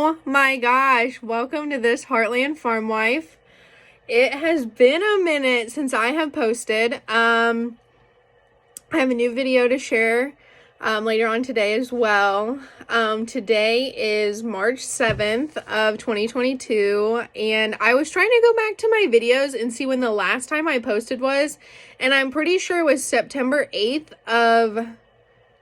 Oh my gosh, welcome to this Heartland Farm Wife. It has been a minute since I have posted. I have a new video to share later on today as well. Today is March 7th of 2022, and I was trying to go back to my videos and see when the last time I posted was, and I'm pretty sure it was September 8th of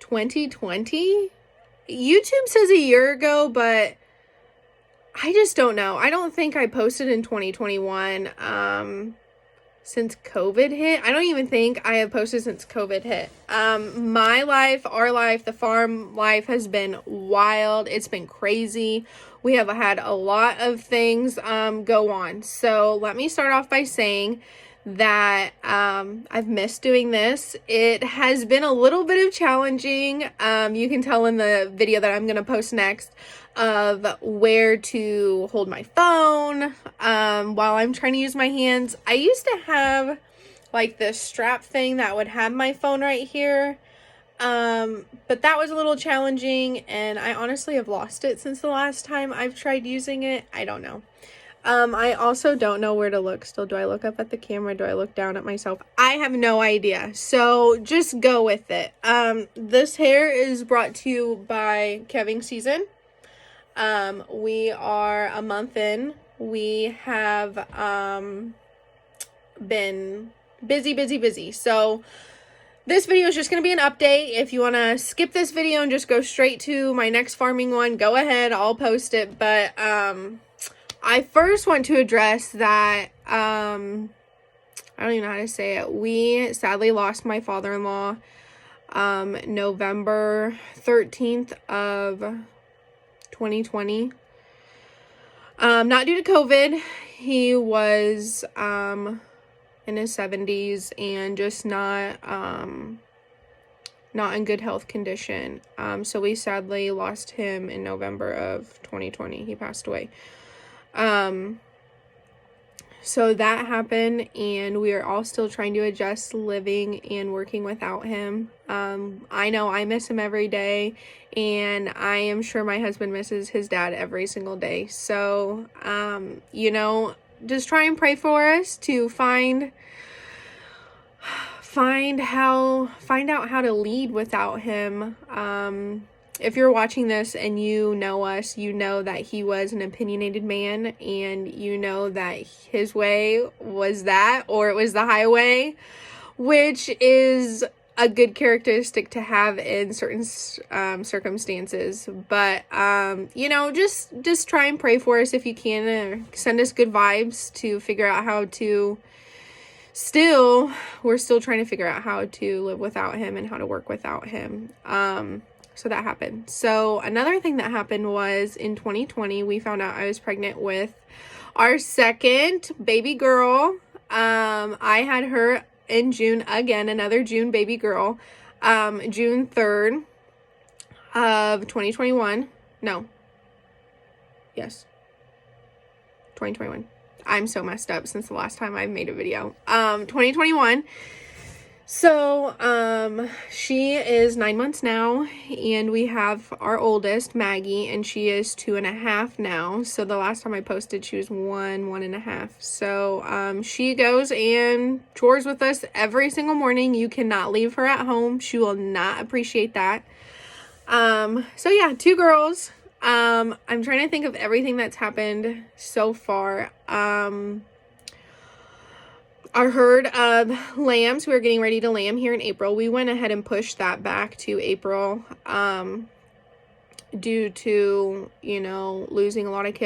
2020. YouTube says a year ago, but I just don't know. I don't think I posted in 2021 since COVID hit. I don't even think I have posted since COVID hit. My life, our life, the farm life has been wild. It's been crazy. We have had a lot of things go on. So let me start off by saying that I've missed doing this. It has been a little bit of challenging. You can tell in the video that I'm going to post next of where to hold my phone while I'm trying to use my hands. I used to have like this strap thing that would have my phone right here. But that was a little challenging, and I honestly have lost it since the last time I've tried using it. I don't know. I also don't know where to look still. Do I look up at the camera? Do I look down at myself? I have no idea. So just go with it. This hair is brought to you by Keving Season. We are a month in. We have been busy. So this video is just going to be an update. If you want to skip this video and just go straight to my next farming one, go ahead. I'll post it. But I first want to address that, I don't even know how to say it. We sadly lost my father-in-law, November 13th of 2020. Not due to COVID. He was, in his 70s and just not in good health condition. So we sadly lost him in November of 2020. He passed away. So that happened, and we are all still trying to adjust living and working without him. I know I miss him every day, and I am sure my husband misses his dad every single day. So, just try and pray for us to find out how to lead without him. If you're watching this and you know us, you know that he was an opinionated man, and you know that his way was that, or it was the highway, which is a good characteristic to have in certain circumstances. But just try and pray for us if you can, or send us good vibes to figure out how to we're still trying to figure out how to live without him and how to work without him. So that happened. So another thing that happened was in 2020, we found out I was pregnant with our second baby girl. I had her in June, again, another June baby girl, June 3rd of 2021. No. Yes. 2021. I'm so messed up since the last time I made a video. 2021. So, she is 9 months now, and we have our oldest, Maggie, and she is 2.5 now. So the last time I posted, she was 1.5. So, she goes and chores with us every single morning. You cannot leave her at home. She will not appreciate that. So yeah, 2 girls. I'm trying to think of everything that's happened so far. Our herd of lambs, we are getting ready to lamb here in April. We went ahead and pushed that back to April due to, losing a lot of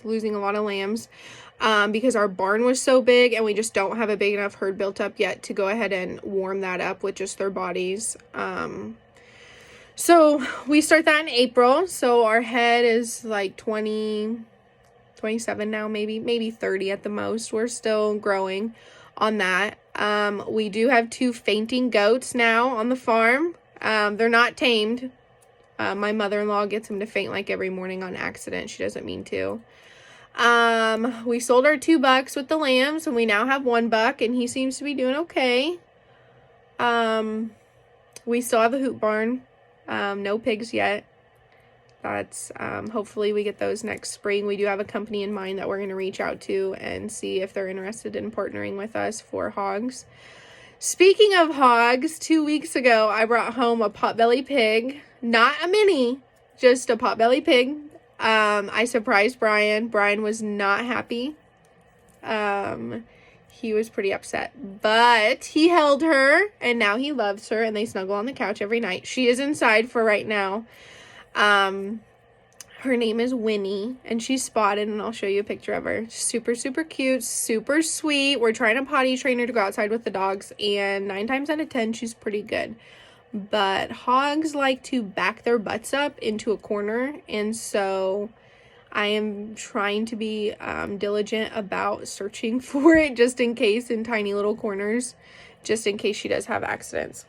losing a lot of lambs because our barn was so big, and we just don't have a big enough herd built up yet to go ahead and warm that up with just their bodies. So we start that in April. So our head is like 27 now, maybe 30 at the most. We're still growing on that. We do have 2 fainting goats now on the farm. They're not tamed. My mother-in-law gets them to faint like every morning on accident. She doesn't mean to. We sold our 2 bucks with the lambs, and we now have 1 buck, and he seems to be doing okay. We still have a hoop barn. No pigs yet. That's hopefully we get those next spring. We do have a company in mind that we're going to reach out to and see if they're interested in partnering with us for hogs. Speaking of hogs, 2 weeks ago I brought home a potbelly pig, not a mini, just a potbelly pig. I surprised Brian. Brian was not happy. He was pretty upset, but he held her and now he loves her and they snuggle on the couch every night. She is inside for right now. Her name is Winnie and she's spotted and I'll show you a picture of her. Super, super cute, super sweet. We're trying to potty train her to go outside with the dogs and 9 times out of 10, she's pretty good. But hogs like to back their butts up into a corner, and so I am trying to be diligent about searching for it just in case in tiny little corners, just in case she does have accidents.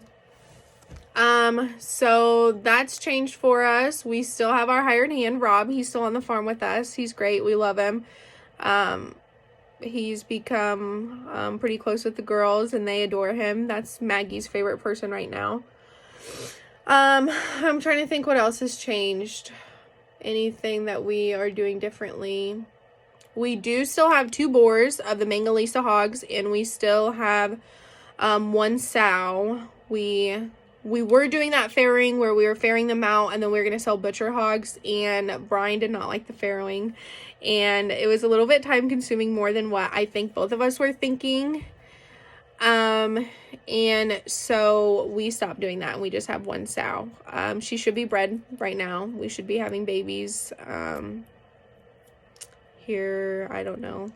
So that's changed for us. We still have our hired hand, Rob. He's still on the farm with us. He's great. We love him. He's become pretty close with the girls and they adore him. That's Maggie's favorite person right now. I'm trying to think what else has changed. Anything that we are doing differently. We do still have 2 boars of the Mangalisa hogs, and we still have 1 sow. We were doing that farrowing where we were farrowing them out and then we were going to sell butcher hogs, and Brian did not like the farrowing and it was a little bit time consuming, more than what I think both of us were thinking. And so we stopped doing that and we just have 1 sow. She should be bred right now. We should be having babies, here, I don't know.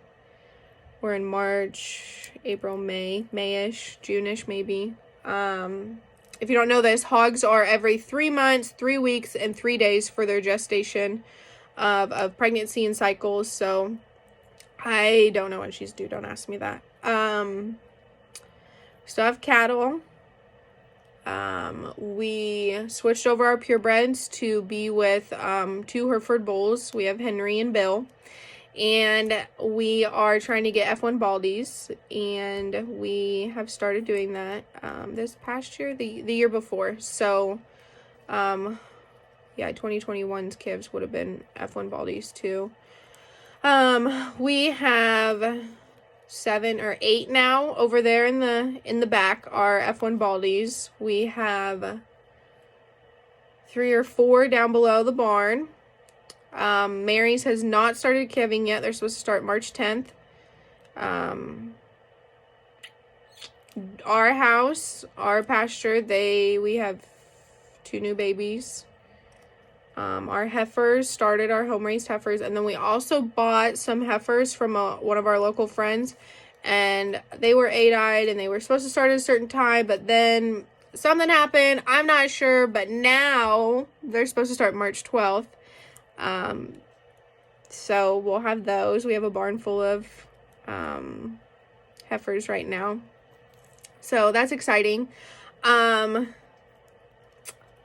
We're in March, April, May-ish, June-ish maybe. If you don't know this, hogs are every 3 months, 3 weeks, and 3 days for their gestation of pregnancy and cycles. So I don't know when she's due. Don't ask me that. Still have cattle. We switched over our purebreds to be with 2 Hereford bulls. We have Henry and Bill. And we are trying to get F1 Baldies, and we have started doing that this past year, the year before. So, yeah, 2021's calves would have been F1 Baldies too. We have 7 or 8 now over there in the back are F1 Baldies. We have 3 or 4 down below the barn. Mary's has not started calving yet. They're supposed to start March 10th. Our house, our pasture, we have 2 new babies. Our heifers started, our home-raised heifers, and then we also bought some heifers from one of our local friends, and they were 8-eyed, and they were supposed to start at a certain time, but then something happened. I'm not sure, but now they're supposed to start March 12th. So we'll have those. We have a barn full of heifers right now, so that's exciting.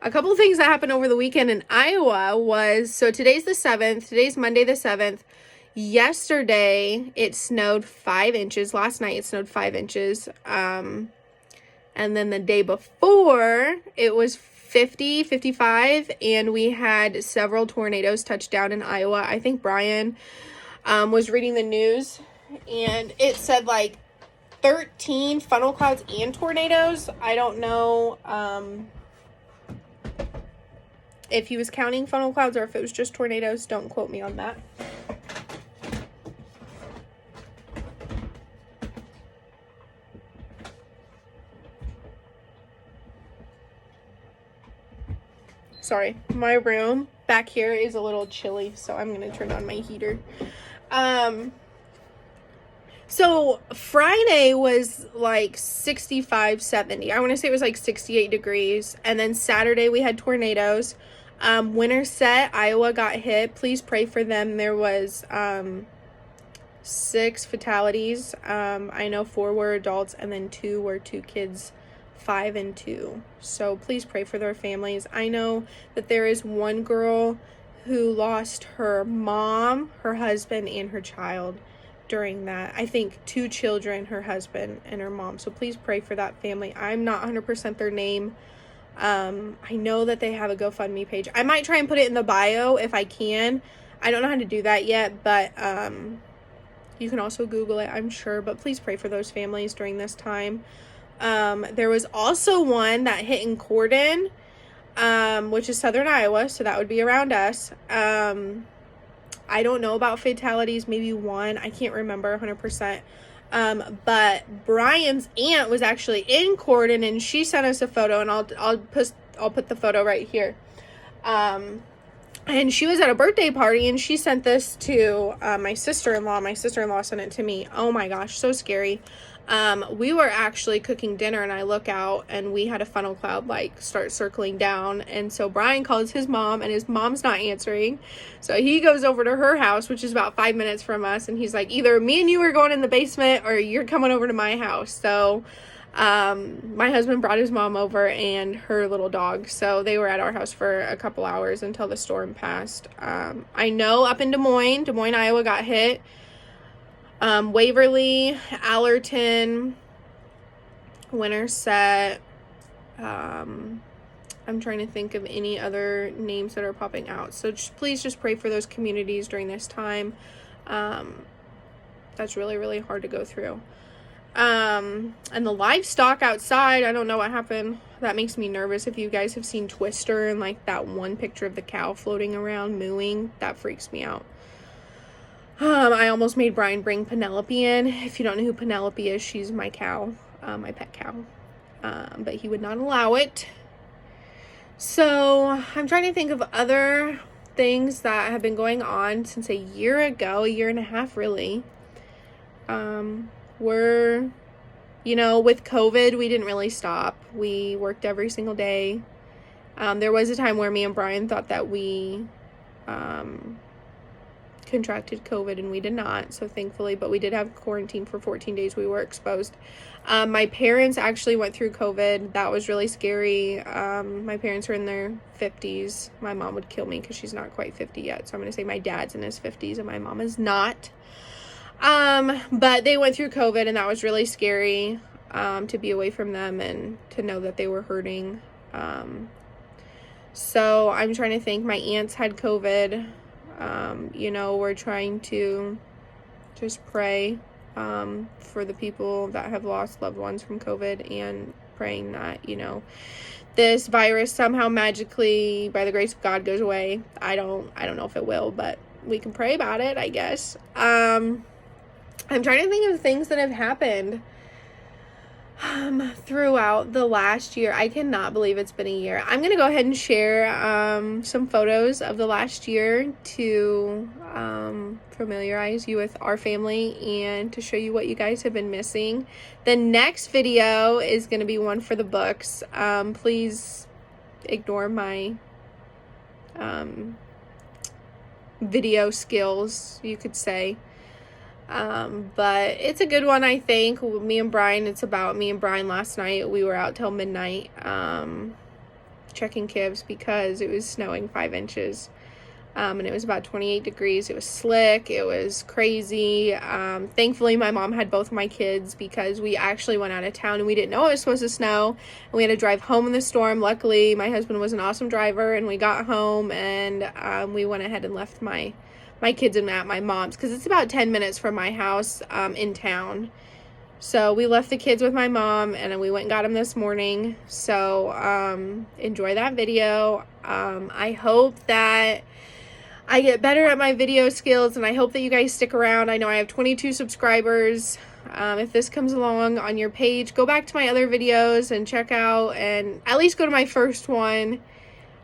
A couple of things that happened over the weekend in Iowa was, so today's the 7th. Today's Monday the 7th. Yesterday it snowed 5 inches. Last night it snowed 5 inches. And then the day before it was 50, 55, and we had several tornadoes touch down in Iowa. I think Brian was reading the news and it said like 13 funnel clouds and tornadoes. I don't know if he was counting funnel clouds or if it was just tornadoes. Don't quote me on that. Sorry, my room back here is a little chilly, so I'm going to turn on my heater. So Friday was like 65, 70. I want to say it was like 68 degrees. And then Saturday we had tornadoes. Winterset, Iowa got hit. Please pray for them. There was 6 fatalities. I know 4 were adults and then 2 were 2 kids, 5 and 2. So please pray for their families. I know that there is one girl who lost her mom, her husband, and her child during that. I think 2 children, her husband and her mom. So please pray for that family. I'm not 100% their name, I know that they have a GoFundMe page. I might try and put it in the bio if I can. I don't know how to do that yet, but you can also Google it, I'm sure. But please pray for those families during this time. There was also one that hit in Corden, which is southern Iowa, so that would be around us. I don't know about fatalities, maybe one. I can't remember 100%. But Brian's aunt was actually in Corden, and she sent us a photo, and I'll put the photo right here. And she was at a birthday party, and she sent this to my sister-in-law. My sister-in-law sent it to me. Oh my gosh, so scary. We were actually cooking dinner, and I look out, and we had a funnel cloud like start circling down. And so Brian calls his mom, and his mom's not answering. So he goes over to her house, which is about 5 minutes from us, and he's like, either me and you are going in the basement, or you're coming over to my house. So my husband brought his mom over and her little dog, so they were at our house for a couple hours until the storm passed. I know up in Des Moines, Iowa got hit. Waverly, Allerton, Winterset. I'm trying to think of any other names that are popping out. So please just pray for those communities during this time. That's really, really hard to go through. And the livestock outside, I don't know what happened. That makes me nervous. If you guys have seen Twister and like that one picture of the cow floating around mooing, that freaks me out. I almost made Brian bring Penelope in. If you don't know who Penelope is, she's my cow, my pet cow. But he would not allow it. So I'm trying to think of other things that have been going on since a year ago, a year and a half really. We're, with COVID, we didn't really stop. We worked every single day. There was a time where me and Brian thought that we contracted COVID, and we did not, so thankfully, but we did have quarantine for 14 days. We were exposed. My parents actually went through COVID. That was really scary. My parents are in their 50s. My mom would kill me because she's not quite 50 yet, so I'm going to say my dad's in his 50s and my mom is not. But they went through COVID, and that was really scary, to be away from them and to know that they were hurting. So I'm trying to think. My aunts had COVID. We're trying to just pray, for the people that have lost loved ones from COVID, and praying that, this virus somehow magically, by the grace of God, goes away. I don't know if it will, but we can pray about it, I guess. I'm trying to think of things that have happened throughout the last year. I cannot believe it's been a year. I'm going to go ahead and share some photos of the last year to familiarize you with our family and to show you what you guys have been missing. The next video is going to be one for the books. Please ignore my video skills, you could say. But it's a good one, I think. It's about me and Brian last night. We were out till midnight, checking kibs because it was snowing 5 inches. And it was about 28 degrees. It was slick. It was crazy. Thankfully, my mom had both my kids because we actually went out of town and we didn't know it was supposed to snow. And we had to drive home in the storm. Luckily, my husband was an awesome driver, and we got home, and we went ahead and left my kids at my mom's, because it's about 10 minutes from my house in town. So we left the kids with my mom, and then we went and got them this morning. So enjoy that video. I hope that I get better at my video skills, and I hope that you guys stick around. I know I have 22 subscribers. If this comes along on your page, go back to my other videos and check out, and at least go to my first one,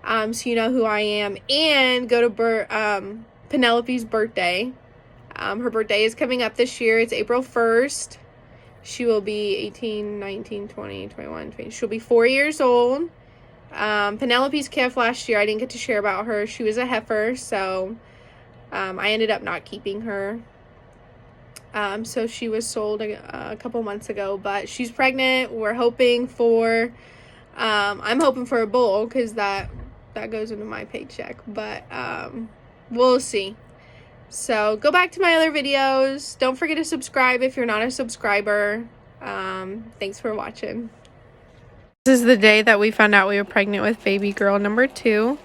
so you know who I am, and go to Penelope's birthday. Her birthday is coming up this year. It's April 1st. She will be 18, 19, 20, 21, 20. She'll be 4 years old. Penelope's calf last year, I didn't get to share about her. She was a heifer, so I ended up not keeping her. So she was sold a couple months ago, but she's pregnant. We're hoping for, I'm hoping for a bull, because that goes into my paycheck, but we'll see. So go back to my other videos. Don't forget to subscribe if you're not a subscriber. Thanks for watching. This is the day that we found out we were pregnant with baby girl number 2.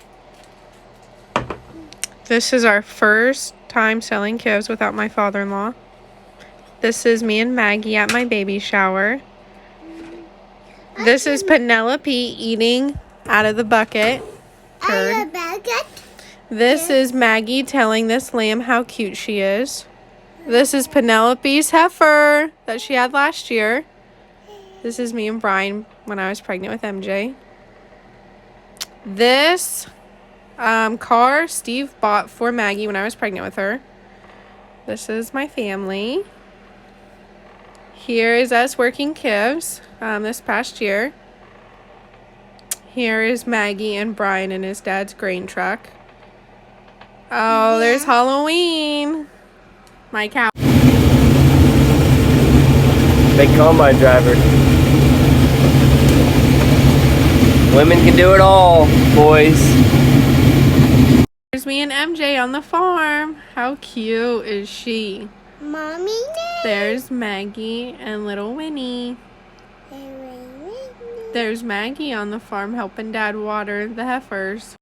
This is our first time selling calves without my father-in-law. This is me and Maggie at my baby shower. This is Penelope eating out of the bucket. Turd. This is Maggie telling this lamb how cute she is. This is Penelope's heifer that she had last year. This is me and Brian when I was pregnant with MJ. This car Steve bought for Maggie when I was pregnant with her. This is my family. Here is us working calves this past year. Here is Maggie and Brian in his dad's grain truck. Oh, there's Halloween. My cow. Big combine driver. Women can do it all, boys. There's me and MJ on the farm. How cute is she? Mommy. There's Maggie and little Winnie. There's Maggie on the farm helping Dad water the heifers.